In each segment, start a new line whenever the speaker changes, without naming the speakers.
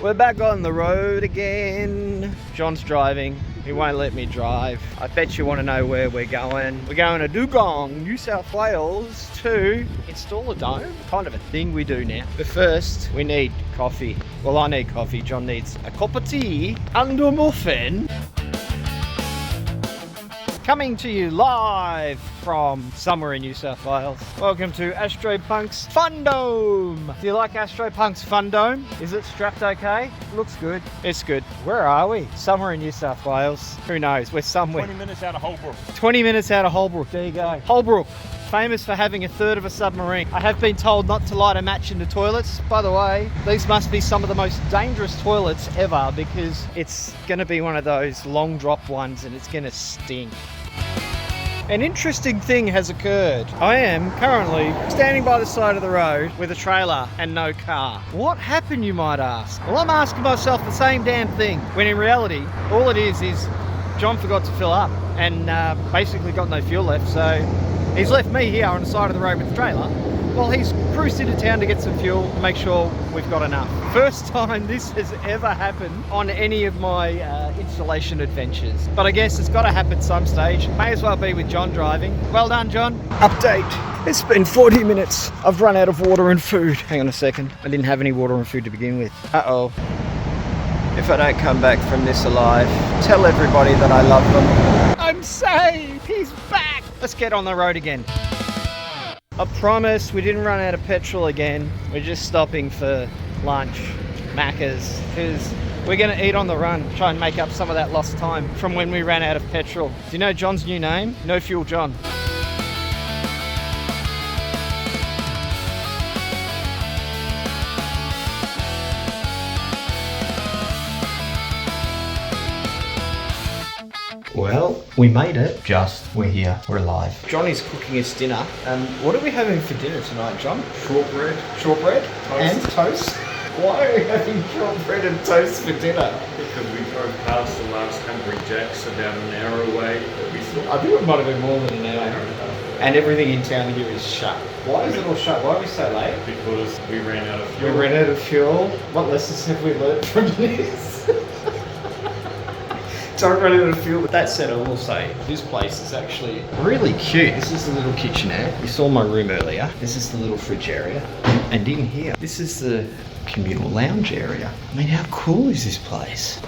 We're back on the road again. John's driving. He won't let me drive. I bet you want to know where we're going. We're going to Dugong, New South Wales to install a dome. Kind of a thing we do now. But first, we need coffee. Well, I need coffee. John needs a cup of tea and a muffin. Coming to you live from somewhere in New South Wales. Welcome to Astropunk's Fun Dome. Do you like Astropunk's Fun Dome? Is it strapped okay? Looks good. It's good. Where are we? Somewhere in New South Wales. Who knows? We're somewhere.
20 minutes out of Holbrook.
20 minutes out of Holbrook. There you go. Holbrook. Famous for having a third of a submarine. I have been told not to light a match in the toilets. By the way, these must be some of the most dangerous toilets ever because it's going to be one of those long drop ones and it's going to stink. An interesting thing has occurred. I am currently standing by the side of the road with a trailer and no car. What happened, you might ask? Well, I'm asking myself the same damn thing, when in reality, all it is John forgot to fill up and basically got no fuel left, so he's left me here on the side of the road with the trailer. Well, he's cruised into town to get some fuel and make sure we've got enough. First time this has ever happened on any of my installation adventures. But I guess it's got to happen some stage. May as well be with John driving. Well done, John. Update. It's been 40 minutes. I've run out of water and food. Hang on a second. I didn't have any water and food to begin with. Uh-oh. If I don't come back from this alive, tell everybody that I love them. I'm saved. He's back. Let's get on the road again. I promise we didn't run out of petrol again. We're just stopping for lunch, Macca's, because we're going to eat on the run, try and make up some of that lost time from when we ran out of petrol. Do you know John's new name? No Fuel John. Well, we made it. We're here. We're alive. Johnny's cooking us dinner. What are we having for dinner tonight, John?
Shortbread.
Shortbread?
Toast.
And toast? Why are we having shortbread and toast for dinner?
Because we drove past the last Hungry Jack's about an hour away.
I think it might have been more than an hour. And everything in town here is shut. Why is it all shut? Why are we so late?
Because we ran out of fuel.
We ran out of fuel. What lessons have we learned from this? Don't run out of fuel. But that said, I will say, this place is actually really cute. This is the little kitchenette. You saw my room earlier. This is the little fridge area. And in here, this is the communal lounge area. I mean, how cool is this place?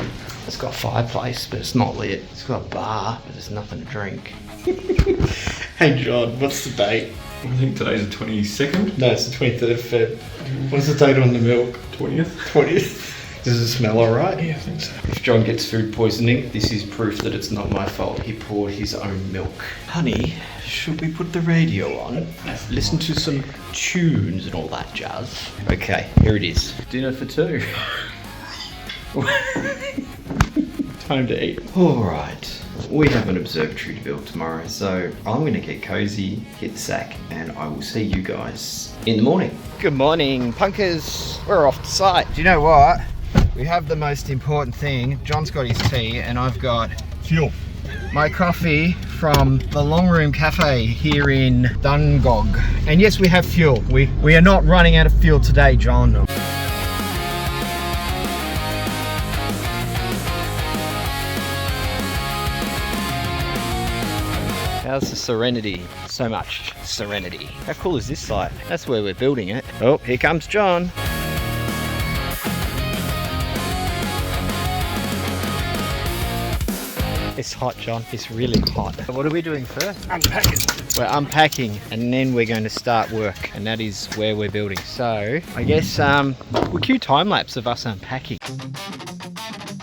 It's got a fireplace, but it's not lit. It's got a bar, but there's nothing to drink. Hey John, what's the date?
I think today's the 22nd.
No, it's the 23rd of Feb. What's the date on the milk?
20th.
20th. Does it smell alright?
Yeah, I think so.
If John gets food poisoning, this is proof that it's not my fault. He poured his own milk. Honey, should we put the radio on? Listen to some tunes and all that jazz. Okay, here it is. Dinner for two. Time to eat. Alright. We have an observatory to build tomorrow, so I'm going to get cozy, hit the sack, and I will see you guys in the morning. Good morning, punkers. We're off to site. Do you know what? We have the most important thing. John's got his tea, and I've got
Fuel.
my coffee from the Long Room Cafe here in Dungog. And yes, we have fuel. We are not running out of fuel today, John. How's the serenity? So much serenity. How cool is this site? That's where we're building it. Oh, here comes John. It's hot, John. It's really hot. What are we doing first?
Unpacking.
We're unpacking and then we're going to start work, and that is where we're building. So I guess we'll cue time lapse of us unpacking.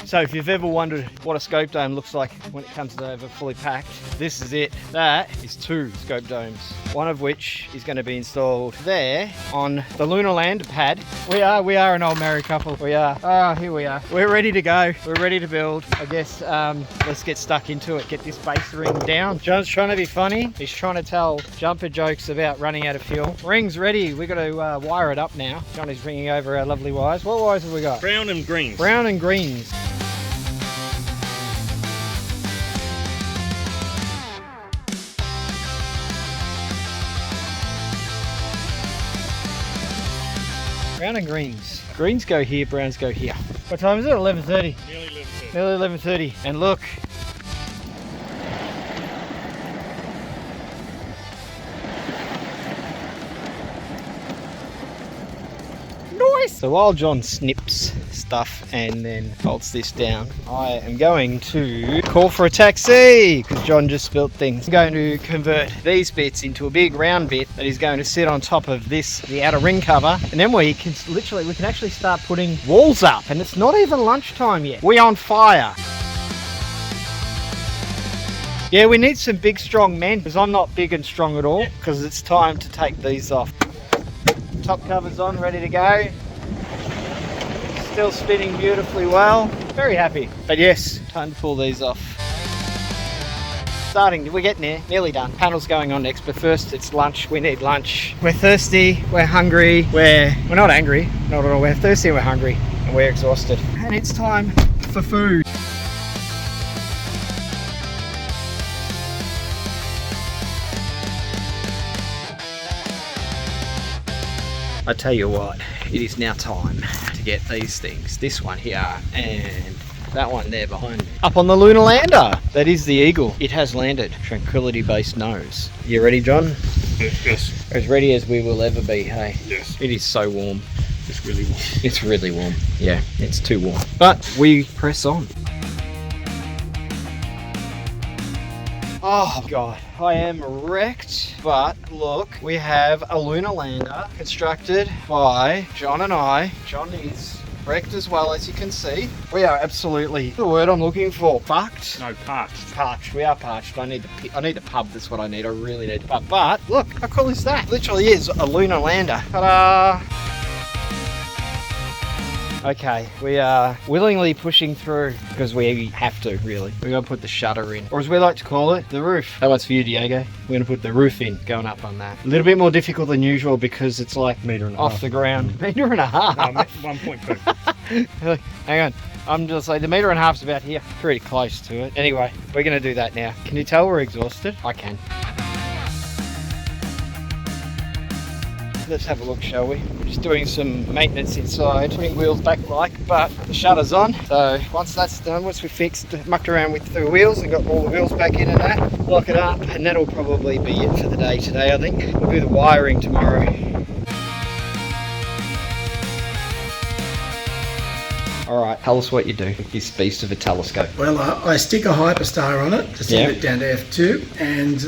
So if you've ever wondered what a scope dome looks like when it comes over fully packed, this is it. That is 2 scope domes, one of which is going to be installed there on the Lunar Lander pad. We are an old married couple. We are. Oh, here we are. We're ready to go. We're ready to build. I guess let's get stuck into it. Get this base ring down. John's trying to be funny. He's trying to tell jumper jokes about running out of fuel. Ring's ready. We've got to wire it up now. John is bringing over our lovely wires. What wires have we got?
Brown and greens.
Brown and greens. Brown and greens. Greens go here, browns go here. What time is it? 11:30.
Nearly 11:30.
Nearly 11:30. And look. Nice! So while John snips stuff and then bolts this down, I am going to call for a taxi because John just spilt things. I'm going to convert these bits into a big round bit that is going to sit on top of this, the outer ring cover, and then we can actually start putting walls up, and it's not even lunchtime yet. We're on fire. Yeah, we need some big strong men because I'm not big and strong at all, because it's time to take these off. Top cover's on, ready to go. Still spinning beautifully well. Very happy. But yes, time to pull these off. We're getting there, nearly done. Panel's going on next, but first it's lunch. We need lunch. We're thirsty, we're hungry, we're not angry, not at all. We're thirsty, we're hungry, and we're exhausted. And it's time for food. I tell you what, it is now time to get these things, this one here and that one there behind me, up on the lunar lander. That is the Eagle. It has landed. Tranquility Base knows. You ready, John?
Yes.
As ready as we will ever be, hey?
Yes.
It is so warm.
It's really warm.
It's really warm. Yeah, it's too warm. But we press on. Oh God, I am wrecked, but look, we have a lunar lander constructed by John and I. John is wrecked as well, as you can see. We are absolutely, the word I'm looking for, fucked.
No, parched.
Parched, we are parched. I need a pub, that's what I need. I really need a pub. But look, how cool is that? It literally is a lunar lander. Ta-da! Okay, we are willingly pushing through because we have to, really. We're going to put the shutter in, or as we like to call it, the roof. That one's for you, Diego. We're going to put the roof in, going up on that. A little bit more difficult than usual because it's like
metre and a
off
half.
The ground. Metre and a half.
No, 1.2.
Hang on. I'm just like, the metre and a half's about here. Pretty close to it. Anyway, we're going to do that now. Can you tell we're exhausted? I can. Let's have a look, shall we? We're just doing some maintenance inside, putting wheels back but the shutter's on. So once that's done, once we fixed, mucked around with the wheels and got all the wheels back in and that, lock it up, and that'll probably be it for the day today, I think. We'll do the wiring tomorrow. All right, tell us what you do with this beast of a telescope.
Well, I stick a hyperstar on it to send
Yeah.
it down to F2 and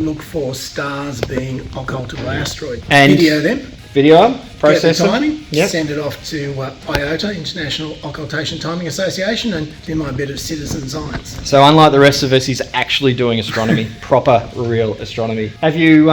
look for stars being occulted by asteroid.
And
video them,
Video,
get
process
the
it.
timing,
Yep.
send it off to IOTA, International Occultation Timing Association, and do my bit of citizen science.
So unlike the rest of us, he's actually doing astronomy, proper, real astronomy. Have you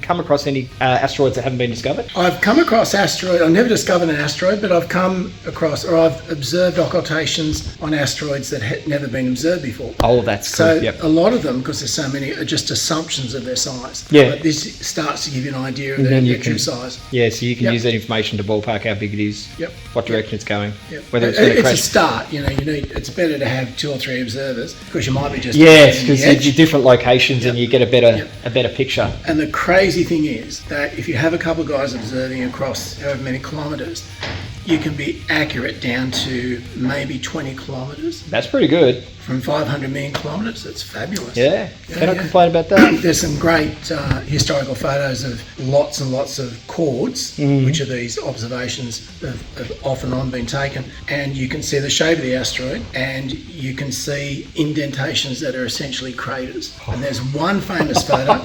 come across any asteroids that haven't been discovered?
I've come across asteroid. I've never discovered an asteroid, but I've come across, or I've observed occultations on asteroids that had never been observed before.
Oh, that's
So
cool. Yep.
a lot of them, because there's so many, are just assumptions of their size.
Yeah.
But this starts to give you an idea of
And
their,
then you
their true
can-
size.
Yeah, so you can
Yep.
use that information to ballpark how big it is,
Yep.
what direction it's going,
Yep.
whether it's going to
It's a
crash.
start. You need. It's better to have 2 or 3 observers because you might be just
Yes,
on
because
the edge.
you're different locations and you get a better
Yep.
a better picture.
And the crazy thing is that if you have a couple of guys observing across however many kilometres, you can be accurate down to maybe 20 kilometres.
That's pretty good.
From 500 million kilometres, it's fabulous.
Yeah, cannot
yeah.
complain about that.
There's some great historical photos of lots and lots of chords, which are these observations have off and on been taken, and you can see the shape of the asteroid, and you can see indentations that are essentially craters. And there's one famous photo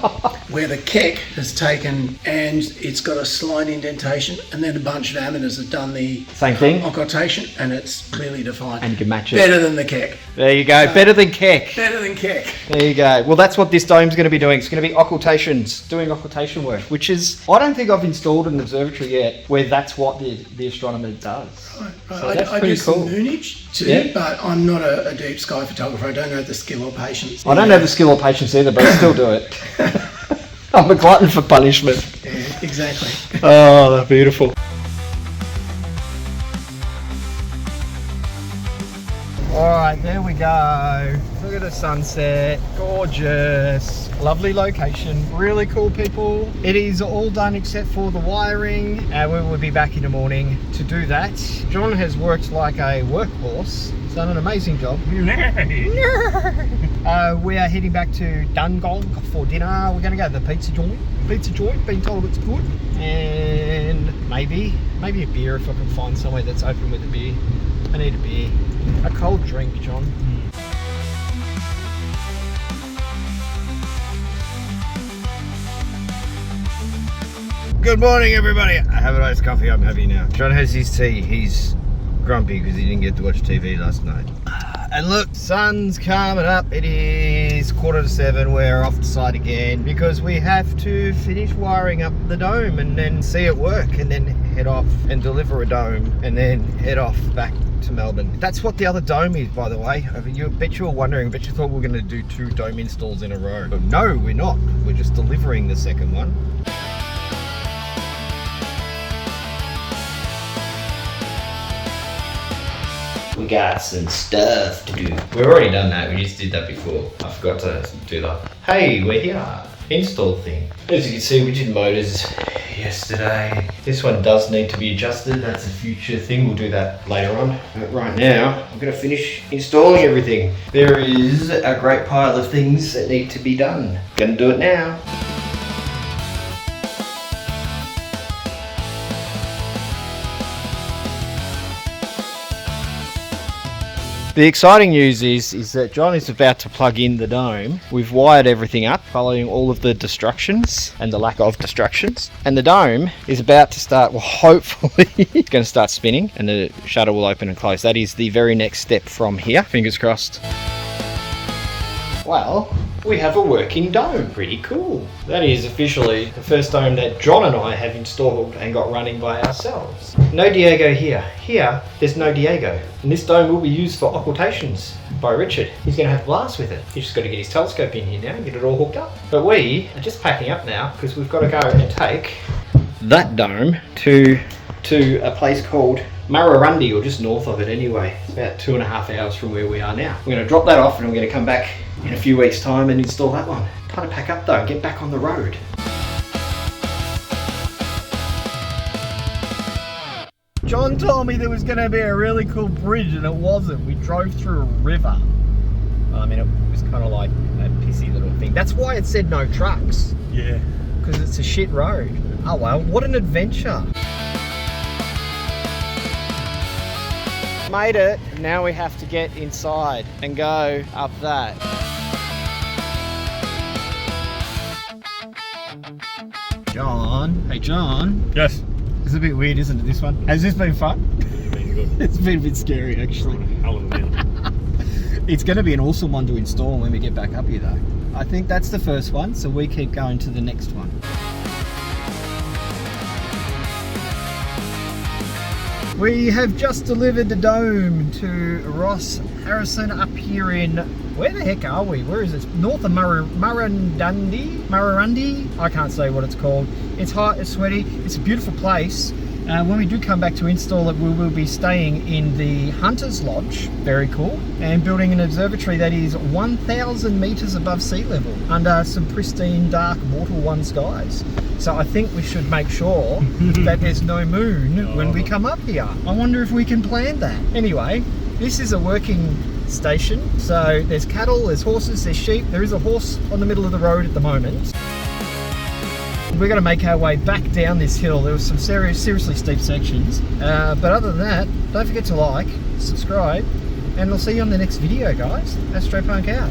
where the Keck has taken, and it's got a slight indentation, and then a bunch of amateurs have done the
Same thing?
occultation, and it's clearly defined.
And you can match it.
Better than the Keck.
There you go. Better than Keck.
Better than Keck.
There you go. Well, that's what this dome's going to be doing. It's going to be occultations, doing occultation work, which is, I don't think I've installed an observatory yet where that's what the astronomer does.
Right.
So that's
I
pretty
do
cool.
some moonage too,
Yeah.
but I'm not a deep sky photographer. I don't have the skill or patience.
I don't have the skill or patience either, but I still do it. I'm a glutton for punishment.
Yeah, exactly.
Oh, they're beautiful. All right, there we go. Look at the sunset. Gorgeous. Lovely location, really cool people. It is all done except for the wiring, and we will be back in the morning to do that. John has worked like a workhorse. He's done an amazing job. We are heading back to Dungog for dinner. We're going to go to the pizza joint. Been told it's good. And maybe a beer if I can find somewhere that's open with a beer. I need a beer. A cold drink, John.
Good morning, everybody. I have a nice coffee. I'm happy now. John has his tea. He's grumpy because he didn't get to watch TV last night. And look, sun's coming up. It is 6:45. We're off the site again because we have to finish wiring up the dome and then see it work, and then head off and deliver a dome and then head off back to Melbourne. That's what the other dome is, by the way. I bet you were wondering. I bet you thought we were going to do 2 dome installs in a row. But no, we're not. We're just delivering the second one. We got some stuff to do. We've already done that. We just did that before. I forgot to do that. Hey, we're here. Install thing. As you can see, we did motors yesterday. This one does need to be adjusted. That's a future thing. We'll do that later on. But right now, I'm going to finish installing everything. There is a great pile of things that need to be done. Gonna do it now. The exciting news is that John is about to plug in the dome. We've wired everything up following all of the destructions and the lack of destructions. And the dome is about to start, well, hopefully, it's going to start spinning and the shutter will open and close. That is the very next step from here. Fingers crossed. Well, we have a working dome. Pretty cool. That is officially the first dome that John and I have installed and got running by ourselves. No Diego here. Here, there's no Diego. And this dome will be used for occultations by Richard. He's going to have a blast with it. He's just got to get his telescope in here now and get it all hooked up. But we are just packing up now because we've got to go and take that dome to a place called Murrurundi, or just north of it anyway. It's about 2.5 hours from where we are now. We're going to drop that off and we're going to come back in a few weeks' time and install that one. Time to pack up though and get back on the road.
John told me there was going to be a really cool bridge, and it wasn't. We drove through a river. I mean, it was kind of like a pissy little thing. That's why it said no trucks.
Yeah.
Because it's a shit road. Oh well, what an adventure. Made it. Now we have to get inside and go up that. John. Hey John.
Yes.
It's a bit weird, isn't it, this one? Has this been fun?
Been good.
It's been a bit scary, actually.
Hell of a bit.
It's going to be an awesome one to install when we get back up here, though. I think that's the first one, so we keep going to the next one. We have just delivered the dome to Ross Harrison up here in... Where the heck are we? Where is this? North of Murrurundi? I can't say what it's called. It's hot, it's sweaty, it's a beautiful place. When we do come back to install it, we will be staying in the Hunter's Lodge, very cool, and building an observatory that is 1,000 metres above sea level, under some pristine, dark, Mortal 1 skies. So I think we should make sure that there's no moon when we come up here. I wonder if we can plan that. Anyway, this is a working station, so there's cattle, there's horses, there's sheep. There is a horse on the middle of the road at the moment. We're going to make our way back down this hill. There was some seriously steep sections, but other than that, don't forget to like, subscribe, and I'll see you on the next video, guys. Astropunk out.